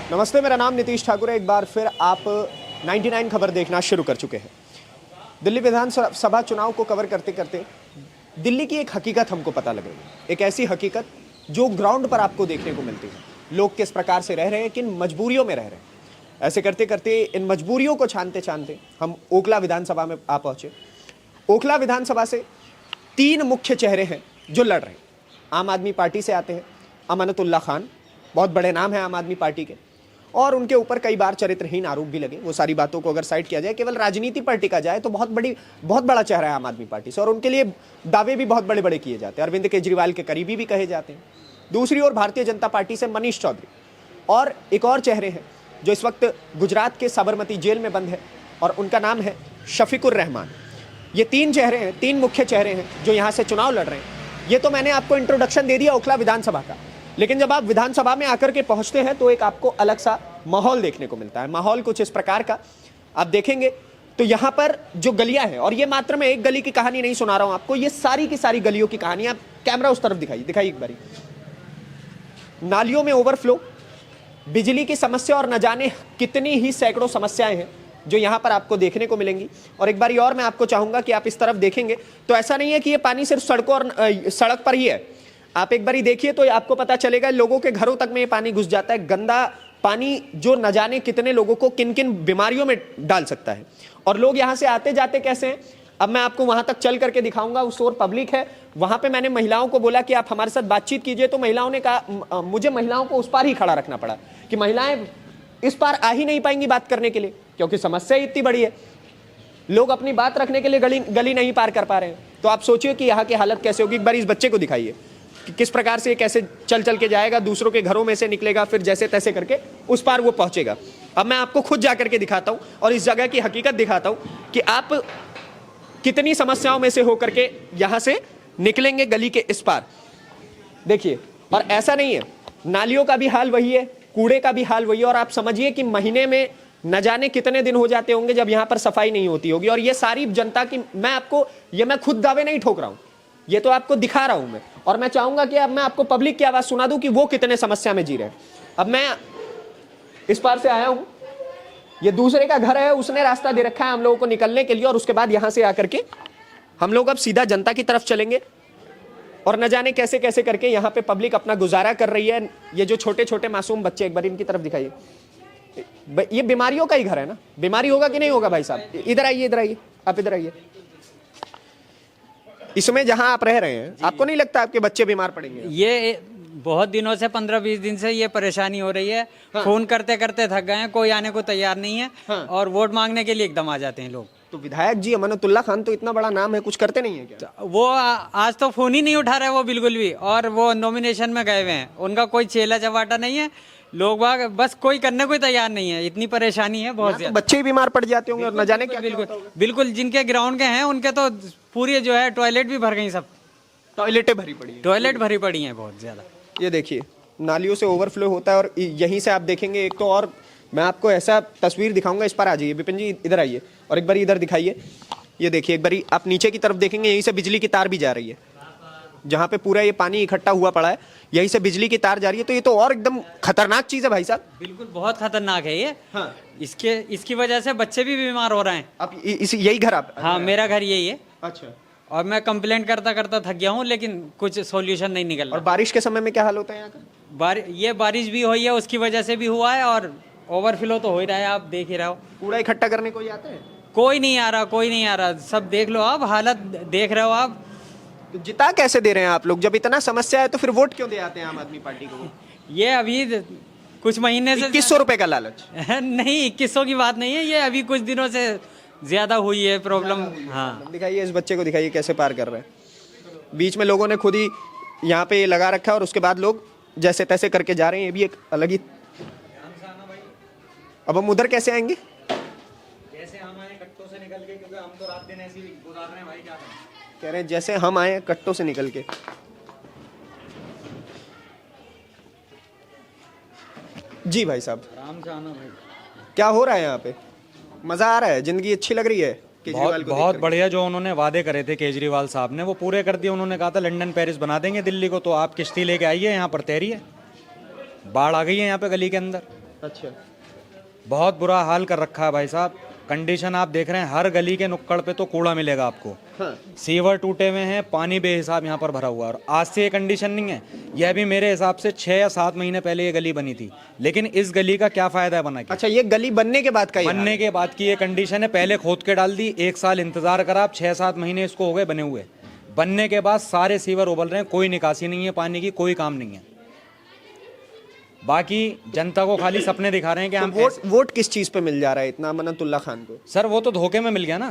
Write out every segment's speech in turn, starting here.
नमस्ते, मेरा नाम नीतीश ठाकुर है। एक बार फिर आप 99 खबर देखना शुरू कर चुके हैं। दिल्ली विधानसभा चुनाव को कवर करते करते दिल्ली की एक हकीकत हमको पता लग रही है, एक ऐसी हकीकत जो ग्राउंड पर आपको देखने को मिलती है। लोग किस प्रकार से रह रहे हैं, किन मजबूरियों में रह रहे हैं। ऐसे करते करते इन मजबूरियों को छानते छानते हम ओखला विधानसभा में आ पहुंचे। ओखला विधानसभा से 3 मुख्य चेहरे हैं जो लड़ रहे हैं। आम आदमी पार्टी से आते हैं अमानतुल्लाह खान, बहुत बड़े नाम है आम आदमी पार्टी के, और उनके ऊपर कई बार चरित्रहीन आरोप भी लगे। वो सारी बातों को अगर साइड किया जाए, केवल राजनीति पर टिका जाए तो बहुत बड़ा चेहरा है आम आदमी पार्टी से, और उनके लिए दावे भी बहुत बड़े बड़े किए जाते हैं। अरविंद केजरीवाल के करीबी भी कहे जाते हैं। दूसरी ओर भारतीय जनता पार्टी से मनीष चौधरी, और एक और चेहरे हैं जो इस वक्त गुजरात के साबरमती जेल में बंद है, और उनका नाम है शफीकुर रहमान। ये 3 चेहरे हैं, 3 मुख्य चेहरे हैं जो यहाँ से चुनाव लड़ रहे हैं। ये तो मैंने आपको इंट्रोडक्शन दे दिया ओखला विधानसभा का, लेकिन जब आप विधानसभा में आकर के पहुंचते हैं तो एक आपको अलग सा माहौल देखने को मिलता है। माहौल कुछ इस प्रकार का आप देखेंगे तो यहाँ पर जो गलियां हैं, और ये मात्र मैं एक गली की कहानी नहीं सुना रहा हूं आपको, ये सारी की सारी गलियों की कहानी। आप कैमरा उस तरफ दिखाइए एक बारी। नालियों में ओवरफ्लो, बिजली की समस्या, और न जाने कितनी ही सैकड़ों समस्याएं हैं जो यहाँ पर आपको देखने को मिलेंगी। और एक बारी और मैं आपको चाहूंगा कि आप इस तरफ देखेंगे तो ऐसा नहीं है कि ये पानी सिर्फ सड़क पर ही है। आप एक बारी देखिए तो आपको पता चलेगा लोगों के घरों तक में ये पानी घुस जाता है। गंदा पानी जो न जाने कितने लोगों को किन किन बीमारियों में डाल सकता है। और लोग यहाँ से आते जाते कैसे हैं, अब मैं आपको वहां तक चल करके दिखाऊंगा। उस ओर पब्लिक है, वहां पे मैंने महिलाओं को बोला कि आप हमारे साथ बातचीत कीजिए, तो महिलाओं ने कहा, मुझे महिलाओं को उस पार ही खड़ा रखना पड़ा कि महिलाएं इस पार आ ही नहीं पाएंगी बात करने के लिए, क्योंकि समस्या इतनी बड़ी है। लोग अपनी बात रखने के लिए गली नहीं पार कर पा रहे हैं। तो आप सोचिए कि यहाँ की हालत कैसे होगी। एक बार इस बच्चे को दिखाइए कि किस प्रकार से कैसे चल के जाएगा, दूसरों के घरों में से निकलेगा, फिर जैसे तैसे करके उस पार वो पहुंचेगा। अब मैं आपको खुद जाकर के दिखाता हूं और इस जगह की हकीकत दिखाता हूं कि आप कितनी समस्याओं में से होकर के यहां से निकलेंगे गली के इस पार। देखिए, और ऐसा नहीं है, नालियों का भी हाल वही है, कूड़े का भी हाल वही है। और आप समझिए कि महीने में न जाने कितने दिन हो जाते होंगे जब यहां पर सफाई नहीं होती होगी। और ये सारी जनता की, मैं खुद दावे नहीं ठोक रहा हूं, ये तो आपको दिखा रहा हूं मैं। और मैं चाहूंगा कि अब मैं आपको पब्लिक की आवाज सुना दूं कि वो कितने समस्या में जी रहे हैं। अब मैं इस पार से आया हूं, ये दूसरे का घर है, उसने रास्ता दे रखा है हम लोगों को निकलने के लिए, और उसके बाद यहां से आकर के हम लोग अब सीधा जनता की तरफ चलेंगे। और न जाने कैसे कैसे करके यहाँ पे पब्लिक अपना गुजारा कर रही है। ये जो छोटे छोटे मासूम बच्चे, एक बार इनकी तरफ दिखाइए। ये बीमारियों का ही घर है ना, बीमारी होगा कि नहीं होगा भाई साहब? इधर आइए, आप इधर आइए। इसमें जहां आप रह रहे हैं, आपको नहीं लगता आपके बच्चे बीमार पड़ेंगे? ये बहुत दिनों से 15-20 दिन से ये परेशानी हो रही है। हाँ। फोन करते करते थक गए हैं, कोई आने को तैयार नहीं है। हाँ। और वोट मांगने के लिए एकदम आ जाते हैं लोग। तो विधायक जी अमानतुल्लाह खान तो इतना बड़ा नाम है, कुछ करते नहीं है क्या? वो आज तो फोन ही नहीं उठा रहे वो बिल्कुल भी, और वो नॉमिनेशन में गए हुए हैं। उनका कोई चेला चवाटा नहीं है, लोग बस कोई करने को तैयार नहीं है। इतनी परेशानी है बहुत ज्यादा। बच्चे बीमार पड़ जाते होंगे और न जाने क्या। बिल्कुल जिनके ग्राउंड के हैं उनके तो पूरी जो है टॉयलेट भी भर गई, सब टॉयलेट भरी पड़ी है बहुत ज्यादा। ये देखिए, नालियों से ओवरफ्लो होता है। और यहीं से आप देखेंगे एक तो, और मैं आपको ऐसा तस्वीर दिखाऊंगा। इस पर आ जाइए विपिन जी, इधर आइए और एक बार इधर दिखाइए। ये देखिए, एक बार आप नीचे की तरफ देखेंगे, यहीं से बिजली की तार भी जा रही है। जहाँ पे पूरा ये पानी इकट्ठा हुआ पड़ा है, यहीं से बिजली की तार जा रही है। तो ये तो और एकदम खतरनाक चीज है भाई साहब। बिल्कुल बहुत खतरनाक है ये। हाँ। इसकी वजह से बच्चे भी बीमार हो रहे हैं। अब यही घर आप? हाँ, मेरा घर यही है। अच्छा। और मैं कंप्लेंट करता करता थक गया हूँ, लेकिन कुछ सॉल्यूशन नहीं निकल रहा। और बारिश के समय में क्या हाल होता है यहाँ का? ये बारिश भी हुई है, उसकी वजह से भी हुआ है, और ओवरफ्लो तो हो ही रहा है, आप देख ही रहे हो। कूड़ा इकट्ठा करने कोई आता है? कोई नहीं आ रहा। सब देख लो आप, हालत देख रहे हो आप। तो जिता कैसे दे रहे हैं आप लोग? जब इतना समस्या है तो फिर वोट क्यों दे आते हैं आम आदमी पार्टी को? ये अभी कुछ महीने से 2100 रुपए का लालच? नहीं, 2100 की बात नहीं है, ये अभी कुछ दिनों से ज्यादा हुई है प्रॉब्लम। हाँ, दिखाइए इस बच्चे को, दिखाइए कैसे पार कर रहे हैं। बीच में लोगों ने खुद ही यहाँ पे लगा रखा है, और उसके बाद लोग जैसे तैसे करके जा रहे हैं। ये भी एक अलग ही। अब हम उधर कैसे आएंगे? जैसे हम आए कट्टों से निकल के, क्योंकि हम तो रात दिन ऐसे ही गुजार रहे हैं भाई, क्या करें। कह रहे हैं जैसे हम आए कट्टों से निकल के। जी भाई साहब, आराम से आना भाई। क्या हो रहा है यहाँ पे? मजा आ रहा है? जिंदगी अच्छी लग रही है केजरीवाल को? बहुत बढ़िया। जो उन्होंने वादे करे थे केजरीवाल साहब ने, वो पूरे कर दिए। उन्होंने कहा था लंदन पेरिस बना देंगे दिल्ली को, तो आप किश्ती लेके आइए, यहाँ पर तैरिए। बाढ़ आ गई है यहाँ पे गली के अंदर। अच्छा। बहुत बुरा हाल कर रखा है भाई साहब। कंडीशन आप देख रहे हैं, हर गली के नुक्कड़ पे तो कूड़ा मिलेगा आपको। हाँ। सीवर टूटे हुए हैं, पानी बेहिसाब यहाँ पर भरा हुआ है। और आज से ये कंडीशन नहीं है, यह भी मेरे हिसाब से 6 या 7 महीने पहले ये गली बनी थी। लेकिन इस गली का क्या फायदा है बना के? अच्छा, ये गली बनने के बाद का ये हाल बनने के बाद की ये कंडीशन है। पहले खोद के डाल दी, 1 साल इंतजार करा, अब 6-7 महीने इसको हो गए बने हुए। बनने के बाद सारे सीवर उबल रहे हैं, कोई निकासी नहीं है पानी की, कोई काम नहीं है। बाकी जनता को खाली सपने दिखा रहे हैं कि हम वोट किस चीज पे मिल जा रहा है इतना अमानतुल्लाह खान को? सर वो तो धोखे में मिल गया ना,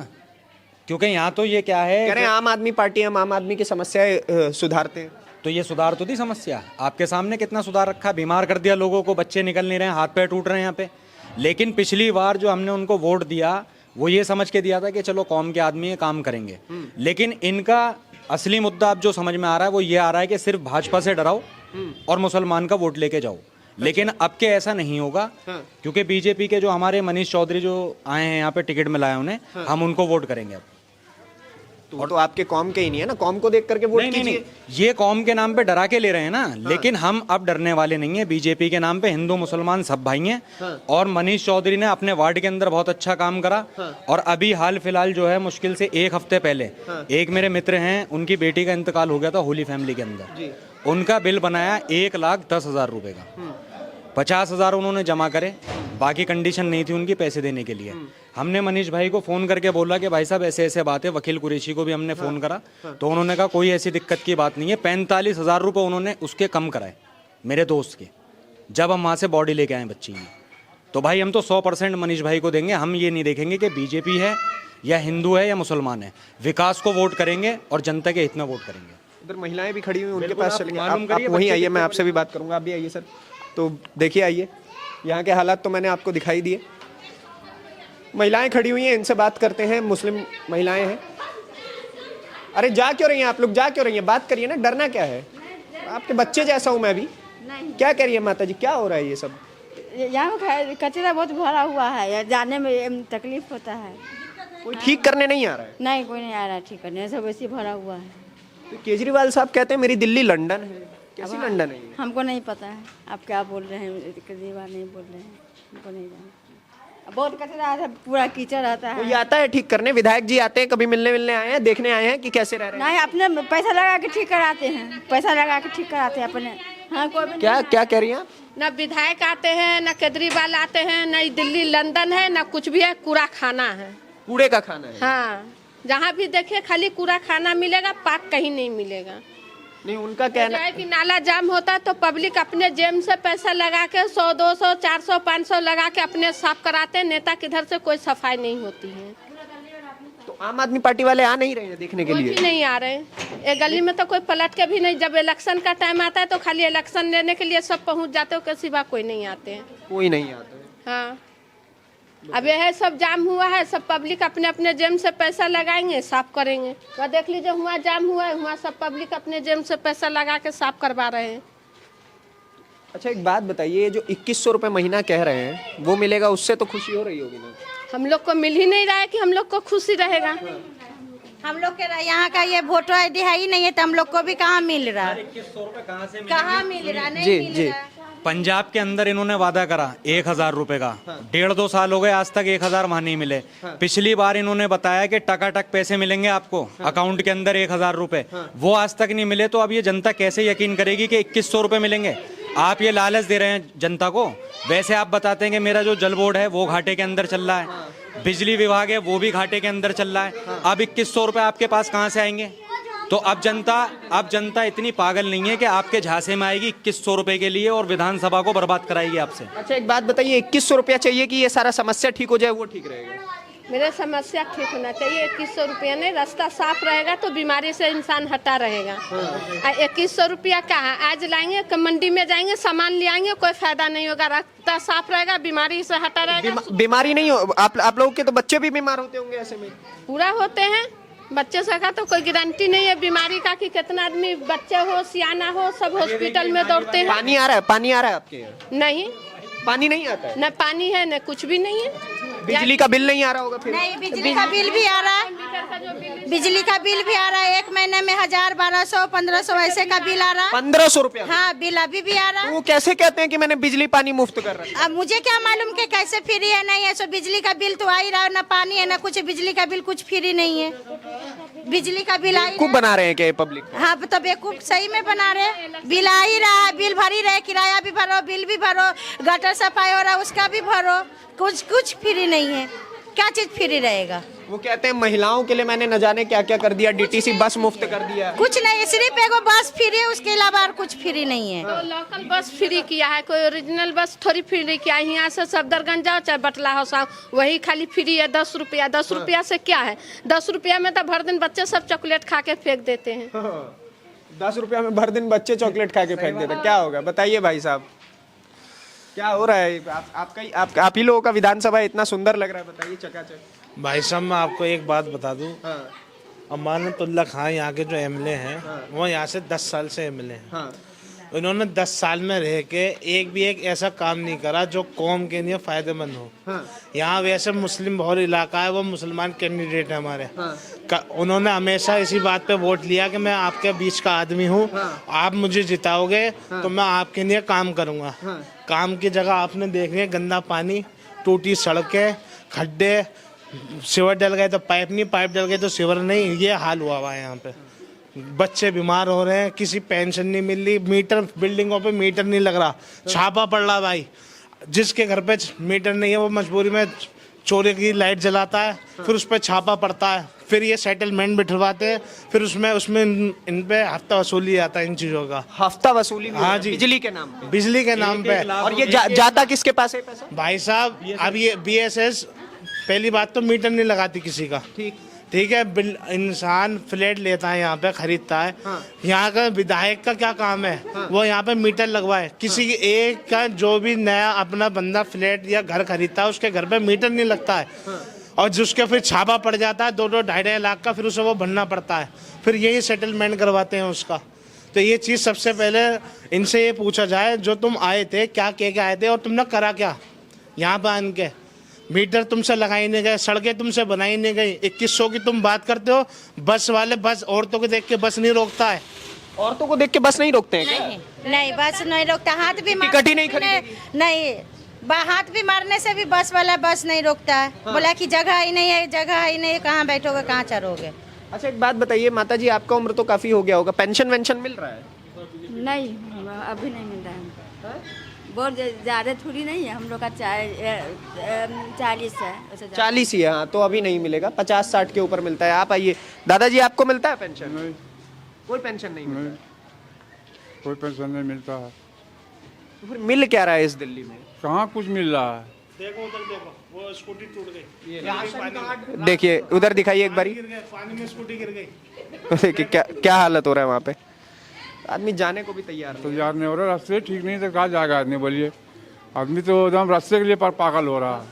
क्योंकि यहाँ तो ये क्या है, कह रहे हैं आम आदमी पार्टी, हम आम आदमी की समस्याएं सुधारते हैं। तो ये सुधार तो थी समस्या। आपके सामने कितना सुधार रखा, बीमार कर दिया लोगों को, बच्चे निकल नहीं रहे हैं, हाथ पैर टूट रहे हैं यहाँ पे। लेकिन पिछली बार जो हमने उनको वोट दिया वो ये समझ के दिया था कि चलो कौम के आदमी ये काम करेंगे। लेकिन इनका असली मुद्दा अब जो समझ में आ रहा है वो ये आ रहा है कि सिर्फ भाजपा से डराओ और मुसलमान का वोट लेके जाओ। लेकिन अब के ऐसा नहीं होगा, क्योंकि बीजेपी के जो हमारे मनीष चौधरी जो आए हैं यहाँ पे, टिकट मिलाया उन्हें, हम उनको वोट करेंगे अब। तो आपके कौम के ही नहीं है ना, कौम को देख करके वोट नहीं, कीजिए। ये कौम के नाम पे डरा के ले रहे हैं ना। लेकिन हम अब डरने वाले नहीं है। बीजेपी के नाम पे हिंदू मुसलमान सब भाई हैं। और मनीष चौधरी ने अपने वार्ड के अंदर बहुत अच्छा काम करा। और अभी हाल फिलहाल जो है, मुश्किल से 1 हफ्ते पहले एक मेरे मित्र हैं, उनकी बेटी का इंतकाल हो गया था होली फैमिली के अंदर। उनका बिल बनाया 1,10,000 रुपए का। 50,000 उन्होंने जमा करे, बाकी कंडीशन नहीं थी उनकी पैसे देने के लिए। हमने मनीष भाई को फ़ोन करके बोला कि भाई साहब ऐसे ऐसे बात है, वकील कुरैशी को भी हमने फ़ोन करा, तो उन्होंने कहा कोई ऐसी दिक्कत की बात नहीं है। 45,000 रुपये उन्होंने उसके कम कराए मेरे दोस्त के, जब हम वहाँ से बॉडी लेके आए बच्ची की। तो भाई हम तो 100% मनीष भाई को देंगे। हम ये नहीं देखेंगे कि बीजेपी है या हिंदू है या मुसलमान है। विकास को वोट करेंगे और जनता के हित में वोट करेंगे। उधर महिलाएं भी खड़ी हुई, उनके पास चलेंगे। आप वहीं आइए, मैं आपसे भी बात करूंगा। आप भी आइए सर। तो देखिए, आइए, यहाँ के हालात तो मैंने आपको दिखाई दिए। महिलाएं खड़ी हुई हैं, इनसे बात करते हैं। मुस्लिम महिलाएं हैं। अरे जा क्यों रही हैं आप लोग, जा क्यों रही हैं? बात करिए ना, डरना क्या है? आपके बच्चे जैसा हूँ मैं भी। क्या कह रही है माता जी, क्या हो रहा है ये सब? यहाँ कचरा बहुत भरा हुआ है, जाने में तकलीफ होता है। कोई ठीक करने नहीं आ रहा है? नहीं, कोई नहीं आ रहा है ठीक करने, सब वैसे भरा हुआ है। तो केजरीवाल साहब कहते हैं मेरी दिल्ली लंदन है। कैसी लंदन है? हमको नहीं पता है आप क्या बोल रहे हैं, केजरीवाल नहीं बोल रहे हैं, हमको नहीं जानते। बहुत कचरा है, पूरा कीचड़ रहता है। कोई आता है ठीक करने? विधायक जी आते हैं, कभी मिलने आए हैं, देखने आए हैं कि कैसे रह रहे हैं? नहीं, अपने पैसा लगा के ठीक कराते हैं, पैसा लगा के ठीक कराते हैं अपने। हाँ, कोई भी क्या क्या कह रही हैं आप? न विधायक आते हैं, न केजरीवाल आते हैं, न दिल्ली लंदन है, न कुछ भी है। कूड़ा खाना है, कूड़े का खाना है। हाँ, जहाँ भी देखे खाली कूड़ा खाना मिलेगा, पाक कहीं नहीं मिलेगा। नहीं, उनका कहना है कि नाला जाम होता है तो पब्लिक अपने जेब से पैसा लगा के 100, 200, 400, 500 लगा के अपने साफ कराते हैं। नेता किधर से कोई सफाई नहीं होती है। तो आम आदमी पार्टी वाले आ नहीं रहे हैं देखने के कोई लिए? भी नहीं आ रहे हैं। एक गली में तो कोई पलट के भी नहीं। जब इलेक्शन का टाइम आता है तो खाली इलेक्शन लेने के लिए सब पहुंच जाते हो, के सिवा कोई नहीं आते हैं। कोई नहीं आता है। हाँ, अब यह सब जाम हुआ है, सब पब्लिक अपने अपने जेब से पैसा लगाएंगे, साफ करेंगे। वह देख लीजिए, हुआ जाम हुआ है, हुआ सब पब्लिक अपने जेब से पैसा लगा के साफ करवा रहे हैं। अच्छा, एक बात बताइए, ये जो 2100 रुपए महीना कह रहे हैं वो मिलेगा, उससे तो खुशी हो रही होगी ना? हम लोग को मिल ही नहीं रहा है कि हम लोग को खुशी रहेगा। हम लोग के यहाँ का ये वोटर ID है ही नहीं है, तो हम लोग को भी कहाँ मिल रहा है? 2100 रुपये कहाँ से कहाँ मिल रहा? नहीं जी, मिल जी। रहा। पंजाब के अंदर इन्होंने वादा करा 1,000 रुपए का। 1.5-2 साल हो गए, आज तक 1,000 वहां नहीं मिले। पिछली बार इन्होंने बताया कि टकाटक पैसे मिलेंगे आपको अकाउंट के अंदर 1,000 रुपए, वो आज तक नहीं मिले। तो अब ये जनता कैसे यकीन करेगी कि 2100 रुपए मिलेंगे? आप ये लालच दे रहे हैं जनता को। वैसे आप बताते हैं कि मेरा जो जल बोर्ड है वो घाटे के अंदर चल रहा है, बिजली विभाग है वो भी घाटे के अंदर चल रहा है। अब 2100 रुपए आपके पास कहाँ से आएंगे? तो अब जनता इतनी पागल नहीं है कि आपके झांसे में आएगी 2100 रुपए के लिए और विधानसभा को बर्बाद कराएगी आपसे। अच्छा, एक बात बताइए, 2100 रुपया चाहिए कि ये सारा समस्या ठीक हो जाए, वो ठीक रहेगा? मेरे समस्या ठीक होना चाहिए। 2100 रुपया नहीं, रास्ता साफ रहेगा तो बीमारी से इंसान हटा रहेगा। 2100 रुपया कहाँ आज लाएंगे? मंडी में जाएंगे, सामान ले आएंगे, कोई फायदा नहीं होगा। रास्ता साफ रहेगा, बीमारी से हटा रहेगा। बीमारी नहीं हो, आप लोगों के तो बच्चे भी बीमार होते होंगे ऐसे में? पूरा होते हैं बच्चे से का तो कोई गारंटी नहीं है बीमारी का कि कितना आदमी, बच्चे हो सियाना हो, सब हॉस्पिटल में दौड़ते हैं। पानी आ रहा है? पानी आ रहा है आपके यहाँ? नहीं, पानी नहीं आता है? न पानी है न कुछ भी नहीं है। बिजली का बिल नहीं आ रहा होगा फिर? नहीं, बिजली का बिल भी आ रहा है, बिजली का बिल भी आ रहा है। एक महीने में 1000, 1200, 1500 ऐसे का बिल आ रहा है। 1500 रुपया? हाँ, बिल अभी भी आ रहा है। वो कैसे कहते हैं कि मैंने बिजली पानी मुफ्त कर रखा है? अब मुझे क्या मालूम कि कैसे फ्री है नहीं है। सो बिजली का बिल तो आ ही रहा है, ना पानी है ना कुछ, बिजली का बिल कुछ फ्री नहीं है। बिजली का बिल आ ही खूब रहा बना रहे हैं क्या ये पब्लिक? है। हाँ, तो बेवकूफ सही में बना रहे। बिल आ ही रहा है, बिल भर ही रहे, किराया भी भरो, बिल भी भरो, गटर सफाई हो रहा है उसका भी भरो, कुछ फ्री नहीं है। क्या चीज फ्री रहेगा? वो कहते हैं महिलाओं के लिए मैंने न जाने क्या क्या कर दिया, डीटीसी बस मुफ्त कर दिया। कुछ नहीं, सिर्फ एगो बस फ्री है, उसके अलावा और कुछ फ्री नहीं है। तो लोकल बस फ्री किया है, कोई ओरिजिनल बस थोड़ी फ्री किया है। यहाँ से सफदरगंज जाओ चाहे बटला हाउस आओ, वही खाली फ्री है 10 रुपया। 10 रुपया से क्या है? 10 रुपया में तो भर दिन बच्चे सब चॉकलेट खा के फेंक देते हैं। 10 रुपया में भर दिन बच्चे चॉकलेट खा के फेंक देते, क्या होगा बताइए भाई साहब, क्या हो रहा है? आप ही लोगों का विधानसभा इतना सुंदर लग रहा है, बताइए चकाचक। भाई साहब मैं आपको एक बात बता दूं, हाँ, अमानतुल्लाह खान यहाँ के जो एमएलए हैं, वो यहाँ से 10 साल से एमएलए हैं। हाँ, उन्होंने 10 साल में रह के एक ऐसा काम नहीं करा जो कौम के लिए फायदेमंद हो। हाँ, यहाँ वैसे मुस्लिम बहुल इलाका है, वो मुसलमान कैंडिडेट है हमारे। हाँ, उन्होंने हमेशा इसी बात पे वोट लिया कि मैं आपके बीच का आदमी हूँ, आप मुझे जिताओगे तो मैं आपके लिए काम करूँगा। काम की जगह आपने देख लिया, गंदा पानी, टूटी सड़कें, खड्डे, सीवर डल गए तो पाइप नहीं, पाइप डल गए तो सीवर नहीं, ये हाल हुआ है यहाँ पे। बच्चे बीमार हो रहे हैं, किसी पेंशन नहीं मिल रही, मीटर बिल्डिंगों पे मीटर नहीं लग रहा, छापा पड़ रहा भाई। जिसके घर पे मीटर नहीं है वो मजबूरी में चोरी की लाइट जलाता है, फिर उस पर छापा पड़ता है, फिर ये सेटलमेंट बिठवाते हैं, फिर उसमें इन पे हफ्ता वसूली आता है इन चीज़ों का। हफ्ता वसूली भी हाँ है जी, बिजली के नाम पे। बिजली के नाम पे। और ये जाता किसके पास है पैसा? भाई साहब अब ये BSS पहली बात तो मीटर नहीं लगाती किसी का, ठीक है। इंसान फ्लैट लेता है यहाँ पे, खरीदता है। यहाँ का विधायक का क्या काम है? वो यहाँ पे मीटर लगवाए। किसी एक का जो भी नया अपना बंदा फ्लैट या घर खरीदता है, उसके घर पे मीटर नहीं लगता है, और जिसके फिर छापा पड़ जाता है 2-2, 2.5 लाख का, फिर उसे वो भरना पड़ता है, फिर यही सेटलमेंट करवाते हैं उसका। तो ये चीज़ सबसे पहले इनसे ये पूछा जाए, जो तुम आए थे क्या कह के आए थे और तुमने करा क्या यहाँ पे आन के? मीटर तुमसे लगाई नहीं गए, सड़कें तुमसे बनाई नहीं गई। 2100 की तुम बात करते हो, बस वाले बस औरतों को देख के बस नहीं रोकता है। औरतों को देख के बस नहीं रोकते हैं क्या? नहीं, बस नहीं रोकता, हाथ भी टिकट ही नहीं खरीदेंगे? नहीं, हाथ भी मारने से भी बस वाला बस नहीं रोकता है। बोला कि जगह ही नहीं है, जगह ही नहीं है, कहाँ बैठोगे, कहाँ चरोगे। अच्छा एक बात बताइए माता जी, आपका उम्र तो काफी हो गया होगा, पेंशन वेंशन मिल रहा है? नहीं, अभी नहीं मिल रहा है हमको। बहुत ज़्यादा थोड़ी नहीं है, हम लोग का 40 है। 40 ही है, हाँ, तो अभी नहीं मिलेगा, 50-60 के ऊपर मिलता है। आप आइए दादाजी, आपको मिलता है पेंशन? नहीं, कोई पेंशन नहीं मिलता? नहीं, कोई पेंशन नहीं मिलता है। तो फिर मिल क्या रहा है इस दिल्ली में? कहाँ कुछ मिल रहा है? देखो उधर देखो, वो स्कूटी टूट गई। देखिए उधर दिखाइए एक बारी, पानी में स्कूटी गिर गई। देखिए क्या हालत हो रहा है वहाँ पे, आदमी जाने को भी तैयार नहीं। तो यार नहीं हो रहा, रास्ते ठीक नहीं तो कहाँ जाएगा आदमी, बोलिए। आदमी तो एकदम रास्ते के लिए पागल हो रहा है।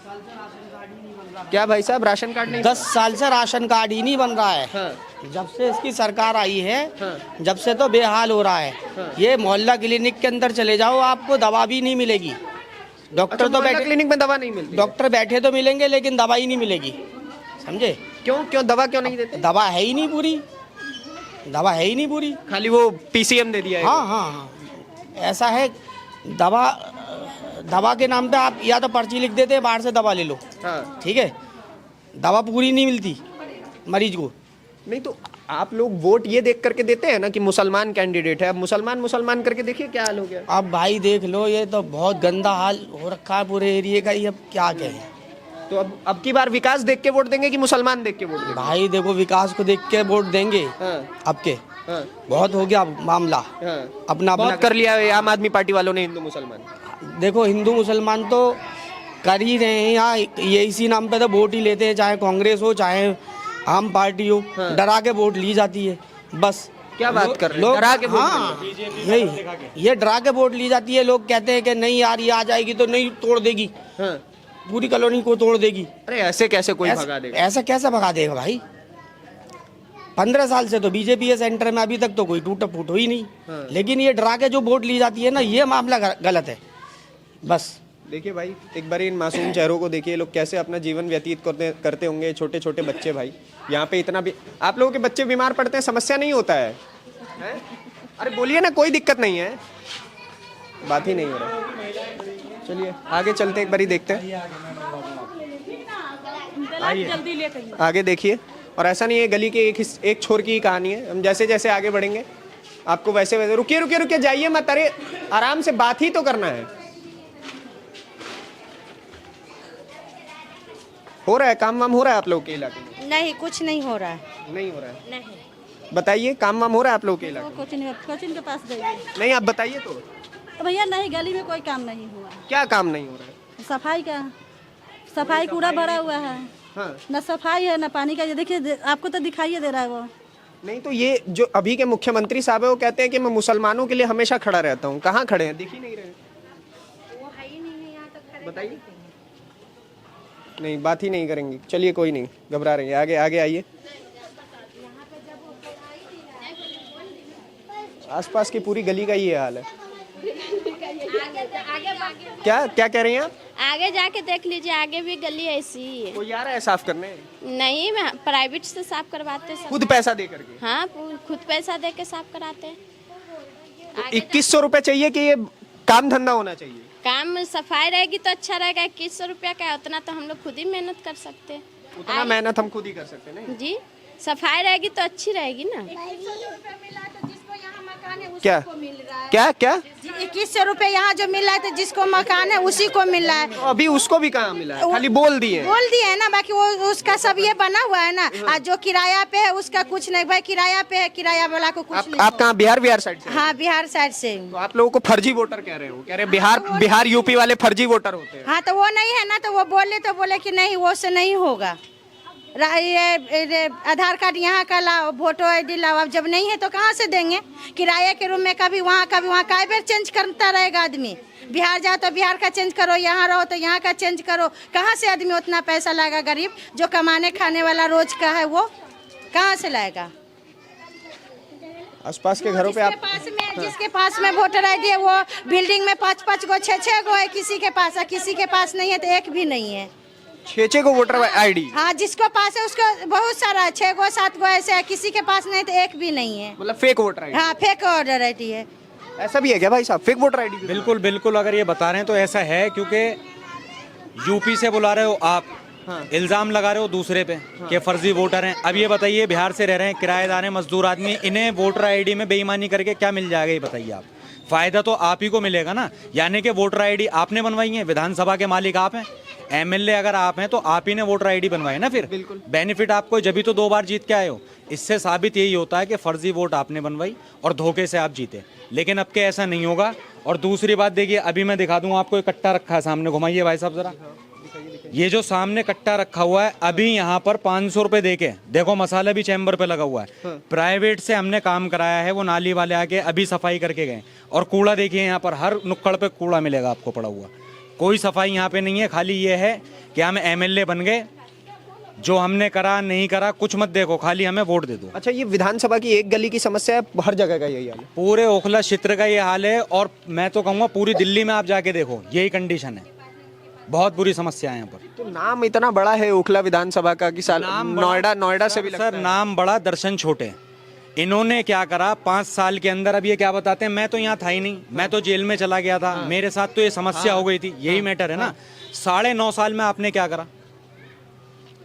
क्या भाई साहब, राशन कार्ड नहीं? 10 साल से राशन कार्ड ही नहीं बन रहा है। हाँ। जब से इसकी सरकार आई है, जब से तो बेहाल हो रहा है। ये मोहल्ला क्लिनिक के अंदर चले जाओ, आपको दवा भी नहीं मिलेगी। डॉक्टर तो बैठे, क्लिनिक में दवा नहीं मिलती? डॉक्टर बैठे तो मिलेंगे लेकिन दवा ही नहीं मिलेगी, समझे? क्यों दवा क्यों नहीं देते? दवा है ही नहीं पूरी, दवा है ही नहीं पूरी, खाली वो PCM दे दिया है। हाँ हाँ हाँ, ऐसा है। दवा के नाम पे आप या तो पर्ची लिख देते हैं, बाहर से दवा ले लो, हाँ। ठीक है, दवा पूरी नहीं मिलती मरीज को। नहीं तो आप लोग वोट ये देख करके देते हैं ना कि मुसलमान कैंडिडेट है, अब मुसलमान करके देखिए क्या हाल हो गया। अब भाई देख लो, ये तो बहुत गंदा हाल हो रखा है पूरे एरिया का, ये अब क्या कहें। तो अब की बार विकास देख के वोट देंगे कि मुसलमान देख के वोट देंगे? भाई देखो, विकास को देख के वोट देंगे। हाँ। अब के हाँ। बहुत हो गया मामला, हाँ। अपना बहुत कर लिया है आम आदमी पार्टी वालों ने हिंदू मुसलमान। देखो हिंदू मुसलमान तो कर ही रहे हैं यहाँ, ये इसी नाम पे तो वोट ही लेते हैं, चाहे कांग्रेस हो चाहे आम पार्टी हो। डरा के वोट ली जाती है बस। क्या बात कर रहे हैं, डरा के वोट हाँ, यही ये डरा के वोट ली जाती है। लोग कहते हैं कि नहीं यार ये आ जाएगी तो नहीं तोड़ देगी, हाँ। पूरी कॉलोनी को तोड़ देगी। अरे ऐसे कैसे कोई भगा देगा? ऐसा कैसे भगा देगा भाई? 15 साल से तो बीजेपी है सेंटर में, अभी तक तो कोई टूटा फूट हुई नहीं। लेकिन ये डरा के जो वोट ली जाती है ना, ये मामला गलत है बस। देखिए भाई, एक बार इन मासूम चेहरों को देखिए, लोग कैसे अपना जीवन व्यतीत करते होंगे। छोटे छोटे बच्चे भाई, यहाँ पे इतना भी आप लोगों के बच्चे बीमार पड़ते हैं, समस्या नहीं होता है, हैं? अरे बोलिए ना, कोई दिक्कत नहीं है, बात ही नहीं हो रहा। चलिए आगे चलते एक बारी देखते हैं, आगे देखिए। और ऐसा नहीं है, गली के एक छोर की ही कहानी है। हम जैसे जैसे आगे बढ़ेंगे आपको वैसे वैसे, रुकिए रुकिए रुकिए, जाइए मत, अरे आराम से बात ही तो करना है। हो रहा है काम वाम, हो रहा है आप लोगों के इलाके में? नहीं, कुछ नहीं हो रहा है। नहीं हो रहा है? नहीं, बताइए, काम वाम हो रहा है आप लोगों के इलाके में? कोचिंग के पास जाइए। नहीं, आप बताइए तो। भैया नहीं, गली में कोई काम नहीं हुआ। क्या काम नहीं हो रहा है? सफाई का, सफाई कूड़ा भरा हुआ है। हाँ। न सफाई है न पानी का। ये देखिए, आपको तो दिखाई दे रहा है वो। नहीं तो ये जो अभी के मुख्यमंत्री साहब है वो कहते हैं कि मैं मुसलमानों के लिए हमेशा खड़ा रहता हूँ। कहाँ खड़े हैं? दिख ही नहीं रहे। वो है ही नहीं है यहाँ तक। बताइए। नहीं, बात ही नहीं करेंगी। चलिए कोई नहीं, घबरा रही है, आगे आगे आइए। आसपास की पूरी गली का ये हाल है। क्या क्या कह रही हैं आप? आगे जाके देख लीजिए, आगे भी गली ऐसी ही है। कोई आ रहा है साफ करने? नहीं, मैं प्राइवेट से साफ करवाते सब। खुद पैसा दे करके? हाँ, खुद पैसा दे के साफ कराते हैं। 2100 रुपए चाहिए कि ये काम धंधा होना चाहिए? काम सफाई रहेगी तो अच्छा रहेगा। 2100 रुपया का है, उतना तो हम लोग खुद ही मेहनत कर सकते हैं। उतना मेहनत हम खुद ही कर सकते हैं। नहीं जी, सफाई रहेगी तो अच्छी रहेगी ना। क्या क्या क्या 2100 रुपए यहाँ जो मिल रहा है, तो जिसको मकान है उसी को मिल रहा है। तो अभी उसको भी कहाँ मिला है? खाली बोल दिए है ना, बाकी वो उसका सब ये बना हुआ है ना। आज जो किराया पे है उसका कुछ नहीं। भाई किराया पे है, किराया वाला को कुछ नहीं। आप कहाँ? बिहार साइड से? हाँ, बिहार साइड से। तो आप लोगों को फर्जी वोटर कह रहे हो? कह रहे बिहार यूपी वाले फर्जी वोटर होते हैं। हाँ, तो वो नहीं है ना, तो वो बोले कि नहीं, वो से नहीं होगा। ये आधार कार्ड यहाँ का लाओ, वोटर ID लाओ। अब जब नहीं है तो कहाँ से देंगे? किराए के रूम में कभी वहाँ कई बार चेंज करता रहेगा आदमी। बिहार जाओ तो बिहार का चेंज करो, यहाँ रहो तो यहाँ का चेंज करो। कहाँ से आदमी उतना पैसा लाएगा? गरीब जो कमाने खाने वाला रोज का है वो कहाँ से लाएगा? आसपास के घरों पे आप जिसके पास में वोटर ID है वो बिल्डिंग में 5-5 गो 6-6 गो है किसी के पास, है किसी के पास नहीं है तो एक भी नहीं है। 6 को वोटर ID? हाँ, जिसको पास है उसको बहुत सारा है, 6 गो 7 गो ऐसे है, किसी के पास नहीं तो एक भी नहीं है। मतलब फेक वोटर ID? हाँ, फेक वोटर ID है। ऐसा भी है क्या भाई साहब? Fake voter ID? बिल्कुल बिल्कुल, अगर ये बता रहे हैं तो ऐसा है, क्योंकि यूपी से बुला रहे हो आप, इल्जाम लगा रहे हो दूसरे पे कि फर्जी वोटर हैं। अब ये बताइए, बिहार से रह रहे हैं, किराएदार हैं, मजदूर आदमी, इन्हें वोटर ID में बेईमानी करके क्या मिल जाएगा? ये बताइए आप। फायदा तो आप ही को मिलेगा ना, यानी कि वोटर ID आपने बनवाई है, विधानसभा के मालिक आप हैं, MLA अगर आप हैं तो आप ही ने वोटर ID बनवाई ना। फिर बेनिफिट आपको जब भी तो 2 बार जीत के आए हो। इससे साबित यही होता है कि फर्जी वोट आपने बनवाई और धोखे से आप जीते। लेकिन अब के ऐसा नहीं होगा। और दूसरी बात देखिए, अभी मैं दिखा दूं आपको, एक कट्टा रखा है सामने, घुमाइए भाई साहब जरा। ये जो सामने कट्टा रखा हुआ है, अभी यहाँ पर 500 रुपए देके देखो, मसाला भी चैम्बर पे लगा हुआ है। प्राइवेट से हमने काम कराया है, वो नाली वाले आके अभी सफाई करके गए। और कूड़ा देखिए, यहाँ पर हर नुक्कड़ पे कूड़ा मिलेगा आपको पड़ा हुआ। कोई सफाई यहाँ पे नहीं है। खाली ये है कि हम MLA बन गए, जो हमने करा नहीं करा कुछ मत देखो, खाली हमें वोट दे दो। अच्छा, ये विधानसभा की एक गली की समस्या है, हर जगह का यही हाल है? पूरे ओखला क्षेत्र का ये हाल है। और मैं तो कहूँगा पूरी दिल्ली में आप जाके देखो, यही कंडीशन है। बहुत बुरी समस्या है यहाँ पर। तो नाम इतना बड़ा है ओखला विधानसभा का कि साल नोएडा से भी लगता सर, नाम बड़ा दर्शन छोटे। इन्होंने क्या करा 5 साल के अंदर? अब ये क्या बताते हैं, मैं तो यहाँ था ही नहीं, मैं तो जेल में चला गया था, मेरे साथ तो ये समस्या हो गई थी, यही मैटर है ना। 9.5 साल में आपने क्या करा?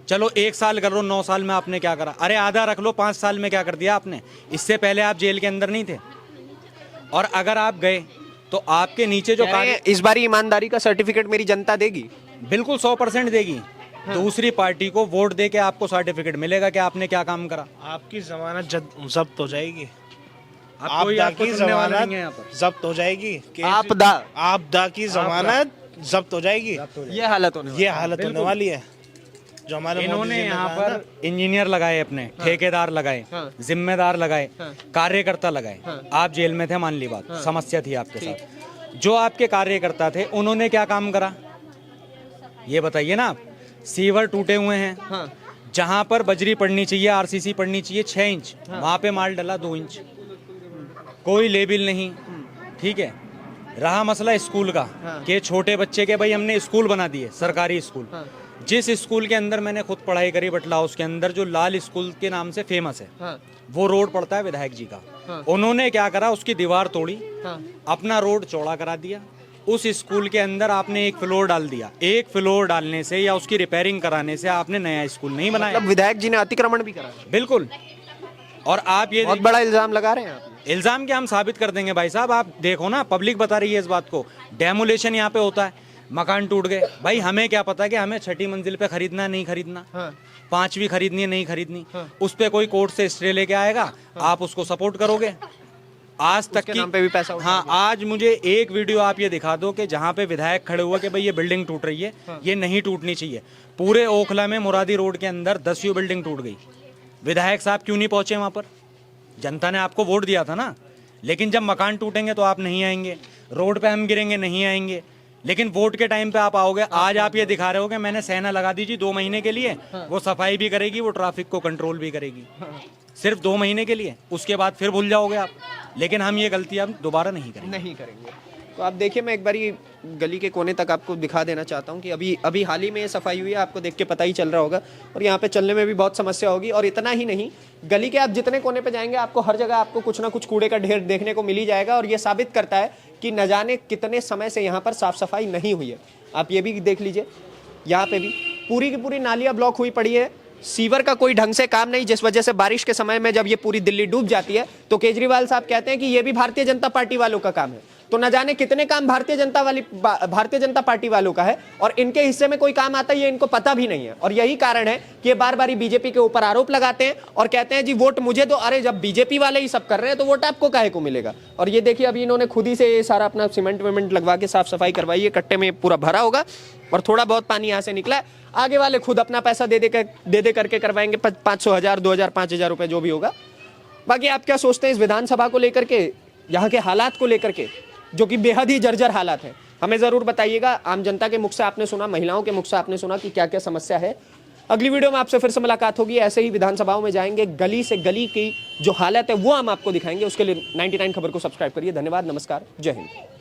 चलो 1 साल कर लो, 9 साल में आपने क्या करा? अरे आधा रख लो, 5 साल में क्या कर दिया आपने? इससे पहले आप जेल के अंदर नहीं थे। और अगर आप गए तो आपके नीचे जो कार्य, इस बार ईमानदारी का सर्टिफिकेट मेरी जनता देगी? बिल्कुल 100% देगी। दूसरी पार्टी को वोट दे के आपको सर्टिफिकेट मिलेगा कि आपने क्या काम करा। आपकी जमानत जब्त हो जाएगी। आपको की जमानत जब्त हो जाएगी। आपदा की जमानत जब्त हो जाएगी। ये हालत होने वाली है। जो हमारे इन्होंने यहाँ पर इंजीनियर लगाए, अपने ठेकेदार लगाए, जिम्मेदार लगाए, कार्यकर्ता लगाए। आप जेल में थे, मान ली बात, समस्या थी आपके साथ। जो आपके कार्यकर्ता थे उन्होंने क्या काम करा ये बताइए ना आप। सीवर टूटे हुए हैं, जहां पर बजरी पड़नी चाहिए, RCC पड़नी चाहिए 6 इंच, वहां पे माल डला 2 इंच, कोई लेबिल नहीं। ठीक है, रहा मसला स्कूल का कि छोटे बच्चे के भाई हमने स्कूल बना दिए, सरकारी स्कूल। जिस स्कूल के अंदर मैंने खुद पढ़ाई करी बटला हाउस के अंदर, जो लाल स्कूल के नाम से फेमस है, वो रोड पड़ता है विधायक जी का। उन्होंने क्या करा, उसकी दीवार तोड़ी, अपना रोड चौड़ा करा दिया। उस स्कूल के अंदर आपने एक फ्लोर डाल दिया। एक फ्लोर डालने से या उसकी रिपेयरिंग कराने से आपने नया स्कूल नहीं बनाया। मतलब विधायक जी ने अतिक्रमण भी करा। बिल्कुल। और आप ये बहुत बड़ा इल्जाम लगा रहे हैं आप। इल्जाम क्या हम साबित कर देंगे भाई साहब, आप देखो ना, पब्लिक बता रही है इस बात को। डेमोलेशन यहाँ पे होता है, मकान टूट गए, भाई हमें क्या पता कि हमें 6ठी मंजिल पे खरीदना है नहीं खरीदना, 5वीं खरीदनी है नहीं खरीदनी, उस पे कोई कोर्ट से स्टे लेके आएगा, आप उसको सपोर्ट करोगे। आज तक की नाम पे भी पैसा हाँ, आज मुझे एक वीडियो आप ये दिखा दो कि जहाँ पे विधायक खड़े हुए कि भाई ये बिल्डिंग टूट रही है, ये नहीं टूटनी चाहिए। पूरे ओखला में मुरादी रोड के अंदर 10वीं बिल्डिंग टूट गई, विधायक साहब क्यों नहीं पहुंचे वहां पर? जनता ने आपको वोट दिया था ना। लेकिन जब मकान टूटेंगे तो आप नहीं आएंगे, रोड पे हम गिरेंगे नहीं आएंगे, लेकिन वोट के टाइम पे आप आओगे। आज आप ये दिखा रहे हो कि मैंने सेना लगा दीजिए 2 महीने के लिए, वो सफाई भी करेगी, वो ट्रैफिक को कंट्रोल भी करेगी, सिर्फ 2 महीने के लिए, उसके बाद फिर भूल जाओगे आप। लेकिन हम ये गलती अब दोबारा नहीं करेंगे। तो आप देखिए, मैं एक बारी गली के कोने तक आपको दिखा देना चाहता हूँ कि अभी हाल ही में ये सफाई हुई है, आपको देख के पता ही चल रहा होगा। और यहाँ पे चलने में भी बहुत समस्या होगी। और इतना ही नहीं, गली के आप जितने कोने पे जाएंगे, आपको हर जगह आपको कुछ ना कुछ कूड़े का ढेर देखने को मिल ही जाएगा। और ये साबित करता है कि न जाने कितने समय से यहाँ पर साफ सफाई नहीं हुई है। आप ये भी देख लीजिए, यहाँ पे भी पूरी की पूरी नालियाँ ब्लॉक हुई पड़ी है, सीवर का कोई ढंग से काम नहीं, जिस वजह से बारिश के समय में जब ये पूरी दिल्ली डूब जाती है तो केजरीवाल साहब कहते हैं कि ये भी भारतीय जनता पार्टी वालों का काम है। तो न जाने कितने काम भारतीय जनता पार्टी वालों का है और इनके हिस्से में कोई काम आता है ये इनको पता भी नहीं है। और यही कारण है कि ये बार बार बीजेपी के ऊपर आरोप लगाते हैं और कहते हैं जी वोट मुझे दो। अरे जब बीजेपी वाले ही सब कर रहे हैं तो वोट आपको काहे को मिलेगा? और ये देखिए, अभी इन्होंने खुद ही से ये सारा अपना सीमेंट वेमेंट लगवा के साफ सफाई करवाई है। कट्टे में पूरा भरा होगा और थोड़ा बहुत पानी यहाँ से निकला है। आगे वाले खुद अपना पैसा दे दे करके करवाएंगे, 500, 1000, 2000, 5000 रुपए जो भी होगा। बाकी आप क्या सोचते हैं इस विधानसभा को लेकर के, यहाँ के हालात को लेकर के, जो कि बेहद ही जर्जर हालात हैं? हमें जरूर बताइएगा। आम जनता के मुख से आपने सुना, महिलाओं के मुख से आपने सुना कि क्या क्या समस्या है। अगली वीडियो में आपसे फिर से मुलाकात होगी। ऐसे ही विधानसभाओं में जाएंगे, गली से गली की जो हालत है वो हम आपको दिखाएंगे। उसके लिए 99 खबर को सब्सक्राइब करिए। धन्यवाद, नमस्कार, जय हिंद।